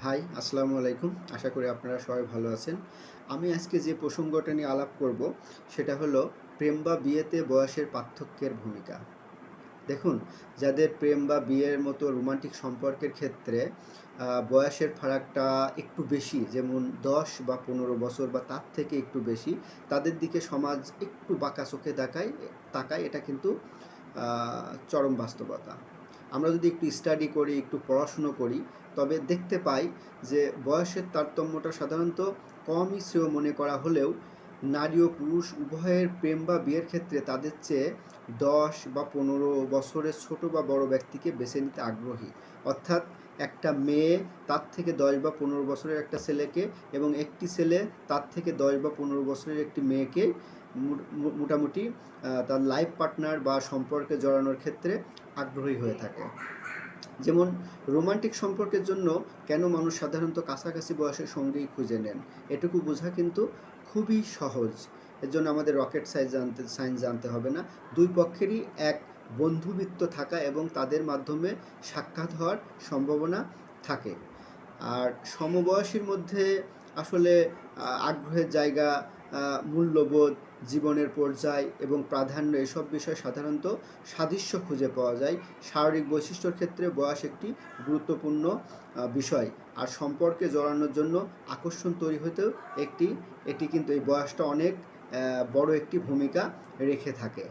High, আসসালামু আলাইকুম। আশা করি আপনারা সবাই ভালো আছেন। আমি আজকে যে প্রসঙ্গটা নিয়ে আলাপ করব সেটা হলো প্রেম বা বিয়েতে বয়সের পার্থক্যের ভূমিকা। দেখুন, যাদের প্রেম বা বিয়ের মতো রোমান্টিক সম্পর্কের ক্ষেত্রে বয়সের ফারাকটা একটু বেশি, যেমন ১০ বা ১৫ বছর বা তার থেকে একটু বেশি, তাদের দিকে সমাজ একটু বাঁকা চোখে তাকায়। এটা কিন্তু চরম বাস্তবতা। আমরা যদি একটু স্টাডি করি, একটু পড়াশুনো করি, তবে দেখতে পাই যে বয়সের তারতম্যটা সাধারণত কমই শ্রেয় মনে করা হলেও নারী ও পুরুষ উভয়ের প্রেম বা বিয়ের ক্ষেত্রে তাদের চেয়ে ১০ বা ১৫ বছরের ছোট বা বড় ব্যক্তিকে বেছে নিতে আগ্রহী। অর্থাৎ একটা মেয়ে তার থেকে ১০ বা ১৫ বছরের একটা ছেলেকে, এবং একটি ছেলে তার থেকে ১০ বা ১৫ বছরের একটি মেয়েকে মোটামুটি তার লাইফ পার্টনার বা সম্পর্কে জড়ানোর ক্ষেত্রে আগ্রহী হয়ে থাকে। যেমন রোমান্টিক সম্পর্কের জন্য কেন মানুষ সাধারণত কাছাকাছি বয়সের সঙ্গেই খুঁজে নেন, এটুকু বোঝা কিন্তু খুবই সহজ। এর জন্য আমাদের রকেট সায়েন্স জানতে হবে না। দুই পক্ষেরই এক বন্ধুত্ব থাকা এবং তাদের মাধ্যমে সাক্ষাৎ হওয়ার সম্ভাবনা থাকে। আর সমবয়সীর মধ্যে আসলে আগ্রহের জায়গা, মূল্যবোধ, জীবনের পর্যায় এবং প্রাধান্য, এসব বিষয় সাধারণত সাদৃশ্য খুঁজে পাওয়া যায়। শারীরিক বৈশিষ্ট্যর ক্ষেত্রে বয়স একটি গুরুত্বপূর্ণ বিষয়। আর সম্পর্কে জড়ানোর জন্য আকর্ষণ তৈরি হতেও এটি কিন্তু এই বয়সটা অনেক বড় একটি ভূমিকা রেখে থাকে।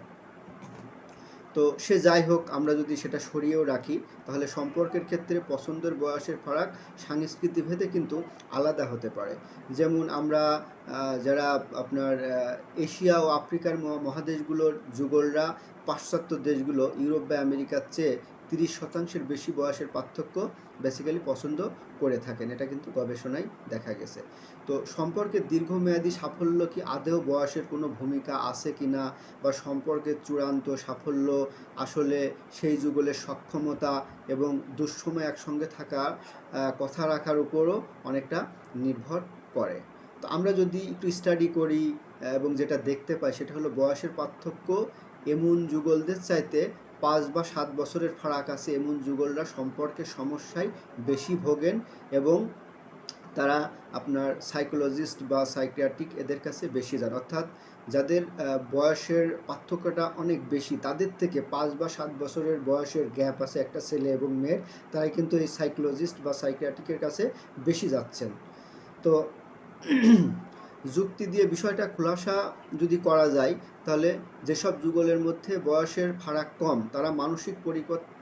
তো সে যাই হোক, আমরা যদি সেটা সরিয়েও রাখি, তাহলে সম্পর্কের ক্ষেত্রে পছন্দের বয়সের ফারাক সংস্কৃতিভেদে কিন্তু আলাদা হতে পারে। যেমন আমরা যারা আপনার এশিয়া ও আফ্রিকার মহাদেশগুলোর যুগলরা পাশ্চাত্য দেশগুলো, ইউরোপ বা আমেরিকার চেয়ে ৩০% বেশি বয়সের পার্থক্য বেসিক্যালি পছন্দ করে থাকেন। এটা কিন্তু গবেষণায় দেখা গেছে। তো সম্পর্কের দীর্ঘমেয়াদী সাফল্য কি আদৌ বয়সের কোনো ভূমিকা আছে কি না, বা সম্পর্কের চূড়ান্ত সাফল্য আসলে সেই যুগলের সক্ষমতা এবং দুঃসময় একসঙ্গে থাকার কথা রাখার উপরও অনেকটা নির্ভর করে। তো আমরা যদি একটু স্টাডি করি এবং যেটা দেখতে পাই সেটা হলো বয়সের পার্থক্য এমন যুগলদের চাইতে ৫ বা ৭ বছরের ফারাক আছে এমন যুগলরা সম্পর্কের সমস্যায় বেশি ভোগেন, এবং তারা আপনার সাইকোলজিস্ট বা সাইকিয়াট্রিক এদের কাছে বেশি যান। অর্থাৎ যাদের বয়সের পার্থক্যটা অনেক বেশি, তাদের থেকে ৫ বা ৭ বছরের বয়সের গ্যাপ আছে একটা ছেলে এবং মেয়ের, তারাই কিন্তু এই সাইকোলজিস্ট বা সাইকিয়াট্রিকের কাছে বেশি যাচ্ছেন। তো যুক্তি দিয়ে বিষয়টা খোলাসা যদি করা যায়, তাহলে যেসব যুগলের মধ্যে বয়সের ফারাক কম, তারা মানসিক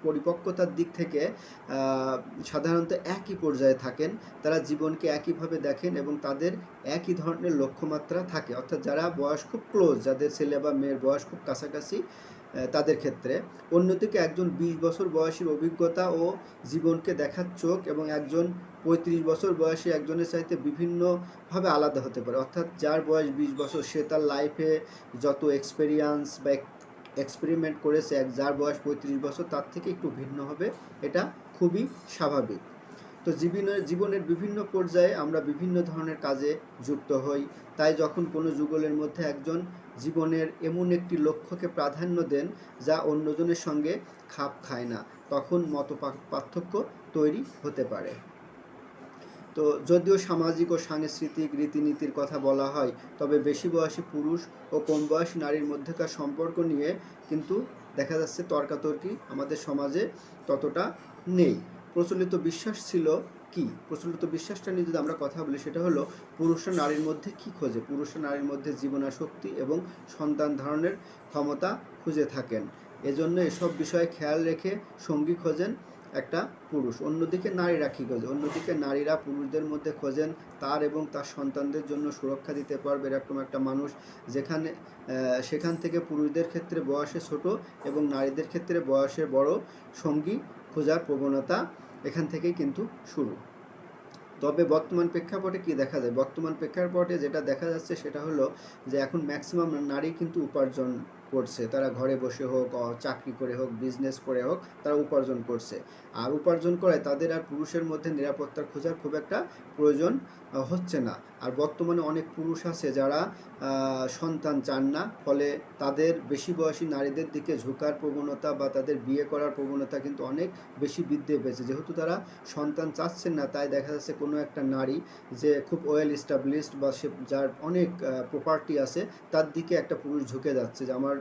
পরিপক্কতার দিক থেকে সাধারণত একই পর্যায়ে থাকেন। তারা জীবনকে একইভাবে দেখেন এবং তাদের একই ধরনের লক্ষ্যমাত্রা থাকে। অর্থাৎ যারা বয়স খুব ক্লোজ, যাদের ছেলে বা মেয়ের বয়স খুব কাছাকাছি, তাদের ক্ষেত্রে। অন্যদিকে একজন ২০ বছর বয়সীর অভিজ্ঞতা ও জীবনকে দেখার চোখ এবং একজন ৩৫ বছর বয়সী একজনের চাইতে বিভিন্নভাবে আলাদা হতে পারে। অর্থাৎ যার বয়স ২০ বছর, সে তার লাইফে যত এক্সপেরিয়েন্স বা এক্সপেরিমেন্ট করেছে, যার বয়স ৩৫ বছর তার থেকে একটু ভিন্ন হবে। এটা খুবই স্বাভাবিক। তো জীবনের বিভিন্ন পর্যায়ে আমরা বিভিন্ন ধরনের কাজে যুক্ত হই। তাই যখন কোনো যুগলের মধ্যে একজন জীবনের এমন একটি লক্ষ্যকে প্রাধান্য দেন যা অন্যজনের সঙ্গে খাপ খায় না, তখন পার্থক্য তৈরি হতে পারে। তো যদিও সামাজিক ও সাংস্কৃতিক রীতিনীতির কথা বলা হয়, তবে বেশি বয়সী পুরুষ ও কম বয়সী নারীর মধ্যকার সম্পর্ক নিয়ে কিন্তু দেখা যাচ্ছে তর্কাতর্কি আমাদের সমাজে ততটা নেই। প্রচলিত বিশ্বাস ছিল কি? প্রচলিত বিশ্বাসটা নিয়ে যদি আমরা কথা বলি, সেটা হলো পুরুষরা নারীর মধ্যে কি খোঁজে? পুরুষরা নারীর মধ্যে জীবনাশক্তি এবং সন্তান ধারণের ক্ষমতা খুঁজে থাকেন। এজন্য এসব বিষয়ে খেয়াল রেখে সঙ্গী খোঁজেন একটা পুরুষ। অন্যদিকে নারীরা কী খোঁজে? অন্যদিকে নারীরা পুরুষদের মধ্যে খোঁজেন তার এবং তার সন্তানদের জন্য সুরক্ষা দিতে পারবে এরকম একটা মানুষ, যেখানে সেখান থেকে পুরুষদের ক্ষেত্রে বয়সে ছোট এবং নারীদের ক্ষেত্রে বয়সে বড় সঙ্গী খোঁজার প্রবণতা এখান থেকেই কিন্তু শুরু। তবে বর্তমান প্রেক্ষাপটে কি দেখা যায়? বর্তমান প্রেক্ষাপটে যেটা দেখা যাচ্ছে সেটা হলো যে এখন ম্যাক্সিমাম নারী কিন্তু উপার্জন করছে, তারা ঘরে বসে হোক, চাকরি করে হোক, বিজনেস করে হোক, তারা উপার্জন করছে। আর উপার্জন করে তাদের আর পুরুষের মধ্যে নিরাপত্তার খোঁজার খুব একটা প্রয়োজন হচ্ছে না। আর বর্তমানে অনেক পুরুষ আছে যারা সন্তান চান না, ফলে তাদের বেশি বয়সী নারীদের দিকে ঝোঁকার প্রবণতা বা তাদের বিয়ে করার প্রবণতা কিন্তু অনেক বেশি বৃদ্ধি পেয়েছে। যেহেতু তারা সন্তান চাচ্ছেন না, তাই দেখা যাচ্ছে কোনো একটা নারী যে খুব ওয়েল এস্টাবলিশড বা সে যার অনেক প্রপার্টি আছে, তার দিকে একটা পুরুষ ঝুঁকে যাচ্ছে যে আমার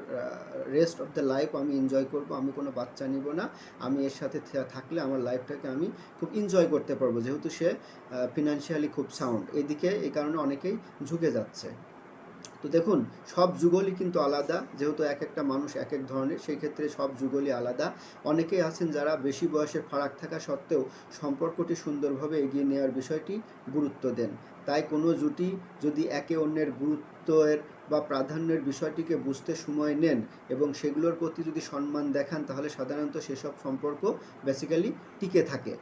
রেস্ট অফ দ্য লাইফ আমি এনজয় করব, আমি কোনো বাচ্চা নিব না, আমি এর সাথে থাকলে আমার লাইফটাকে আমি খুব এনজয় করতে পারবো, যেহেতু সে ফিনান্সিয়ালি খুব সাউন্ড। এদিকে এই কারণে অনেকেই ঝুঁকে যাচ্ছে। তো দেখুন, সব যুগলই কিন্তু আলাদা, যেহেতু এক একটা মানুষ এক এক ধরনের, সেই ক্ষেত্রে সব যুগলই আলাদা। অনেকেই আছেন যারা বেশি বয়সের ফারাক থাকা সত্ত্বেও সম্পর্কটি সুন্দরভাবে এগিয়ে নেওয়ার বিষয়টি গুরুত্ব দেন। তাই কোনো জুটি যদি একে অন্যের গুরুত্বের বা প্রাধান্যের বিষয়টিকে বুঝতে সময় নেন এবং সেগুলোর প্রতি যদি সম্মান দেখান, তাহলে সাধারণত সেসব সম্পর্ক বেসিক্যালি টিকে থাকে।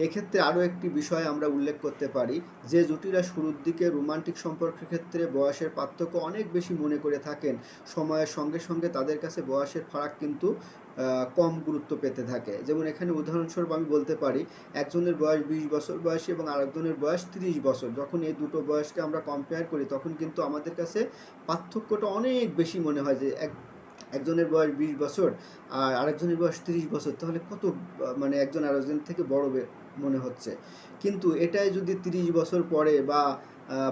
এক্ষেত্রে আরও একটি বিষয় আমরা উল্লেখ করতে পারি, যে জুটিরা শুরুর দিকে রোমান্টিক সম্পর্কের ক্ষেত্রে বয়সের পার্থক্য অনেক বেশি মনে করে থাকেন, সময়ের সঙ্গে সঙ্গে তাদের কাছে বয়সের ফারাক কিন্তু কম গুরুত্ব পেতে থাকে। যেমন এখানে উদাহরণস্বরূপ আমি বলতে পারি, একজনের বয়স 20 বছর বয়সী এবং আরেকজনের বয়স 30 বছর। যখন এই দুটো বয়সকে আমরা কম্পেয়ার করি, তখন কিন্তু আমাদের কাছে পার্থক্যটা অনেক বেশি মনে হয় যে একজনের বয়স 20 বছর আর আরেকজনের বয়স 30 বছর, তাহলে কত মানে একজন আরেকজন থেকে বড় মনে হচ্ছে। কিন্তু এটাই যদি 30 বছর পরে বা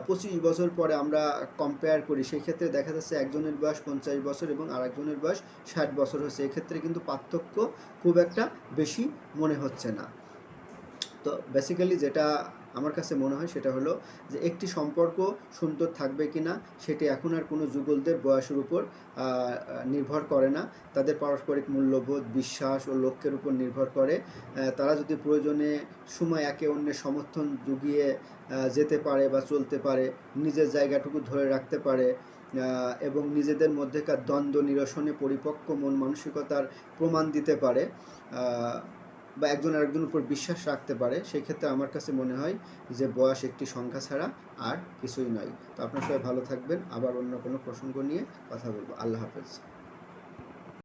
25 বছর পরে আমরা কম্পেয়ার করি, সেই ক্ষেত্রে দেখা যাচ্ছে একজনের বয়স 50 বছর এবং আরেকজনের বয়স 60 বছর হচ্ছে। এক্ষেত্রে কিন্তু পার্থক্য খুব একটা বেশি মনে হচ্ছে না। তো বেসিক্যালি যেটা আমার কাছে মনে হয় সেটা হলো যে একটি সম্পর্ক সুন্দর থাকবে কি না সেটি এখন আর কোনো যুগলদের বয়সের উপর নির্ভর করে না, তাদের পারস্পরিক মূল্যবোধ, বিশ্বাস ও লক্ষ্যের উপর নির্ভর করে। তারা যদি প্রয়োজনে সময় একে অন্যের সমর্থন জুগিয়ে যেতে পারে বা চলতে পারে, নিজের জায়গাটুকু ধরে রাখতে পারে এবং নিজেদের মধ্যেকার দ্বন্দ্ব নিরসনে পরিপক্ক মন মানসিকতার প্রমাণ দিতে পারে বা একজন আরেকজনের উপর বিশ্বাস রাখতে পারে, সেই ক্ষেত্রে আমার কাছে মনে হয় যে বয়স একটি সংখ্যা ছাড়া আর কিছুই নয়। তো আপনারা সবাই ভালো থাকবেন, আবার অন্য কোনো প্রসঙ্গ নিয়ে কথা বলবো। আল্লাহ হাফেজ।